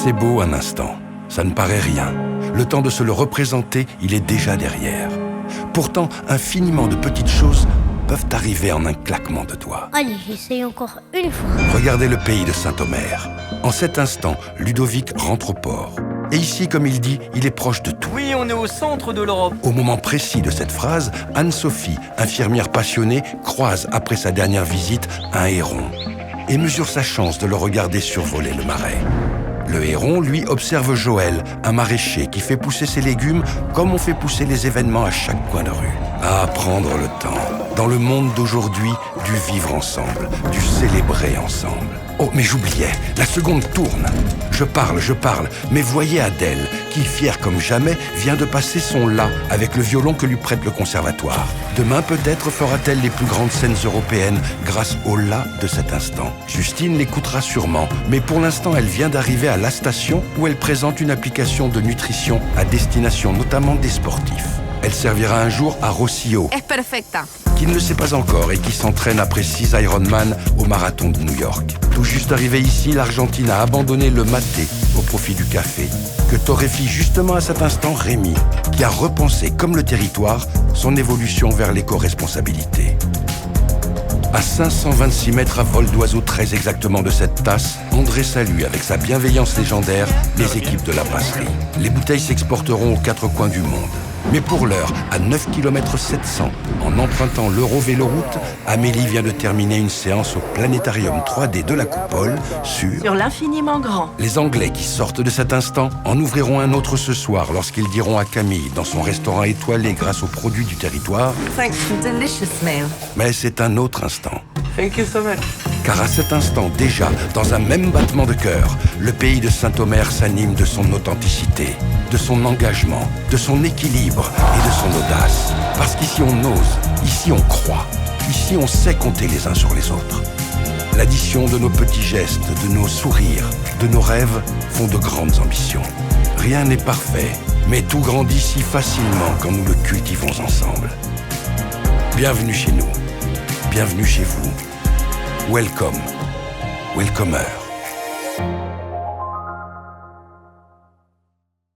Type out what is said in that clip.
C'est beau un instant, ça ne paraît rien. Le temps de se le représenter, il est déjà derrière. Pourtant, infiniment de petites choses peuvent arriver en un claquement de doigts. Allez, j'essaye encore une fois. Regardez le pays de Saint-Omer. En cet instant, Ludovic rentre au port. Et ici, comme il dit, il est proche de tout. Oui, on est au centre de l'Europe. Au moment précis de cette phrase, Anne-Sophie, infirmière passionnée, croise, après sa dernière visite, un héron et mesure sa chance de le regarder survoler le marais. Le héron, lui, observe Joël, un maraîcher qui fait pousser ses légumes comme on fait pousser les événements à chaque coin de rue. À prendre le temps, dans le monde d'aujourd'hui, du vivre ensemble, du célébrer ensemble. Oh, mais j'oubliais, la seconde tourne. Je parle, mais voyez Adèle, qui, fière comme jamais, vient de passer son la avec le violon que lui prête le conservatoire. Demain, peut-être fera-t-elle les plus grandes scènes européennes grâce au la de cet instant. Justine l'écoutera sûrement, mais pour l'instant, elle vient d'arriver à la station où elle présente une application de nutrition à destination notamment des sportifs. Elle servira un jour à Rossio, Es perfecta. qui ne le sait pas encore et qui s'entraîne après 6 Ironman au marathon de New York. Tout juste arrivé ici, l'Argentine a abandonné le maté au profit du café, que torréfie justement à cet instant Rémi, qui a repensé, comme le territoire, son évolution vers l'éco-responsabilité. À 526 mètres à vol d'oiseau très exactement de cette tasse, André salue avec sa bienveillance légendaire les équipes de la brasserie. Les bouteilles s'exporteront aux 4 coins du monde. Mais pour l'heure, à 9 km 700, en empruntant l'Eurovéloroute, Amélie vient de terminer une séance au planétarium 3D de la Coupole sur l'infiniment grand. les Anglais qui sortent de cet instant en ouvriront un autre ce soir lorsqu'ils diront à Camille, dans son restaurant étoilé grâce aux produits du territoire, Thanks for delicious meal. mais c'est un autre instant. Thank you so much. Car à cet instant, déjà, dans un même battement de cœur, le pays de Saint-Omer s'anime de son authenticité, de son engagement, de son équilibre et de son audace. Parce qu'ici on ose, ici on croit, ici on sait compter les uns sur les autres. L'addition de nos petits gestes, de nos sourires, de nos rêves font de grandes ambitions. Rien n'est parfait, mais tout grandit si facilement quand nous le cultivons ensemble. Bienvenue chez nous, bienvenue chez vous. Welcome, welcomer.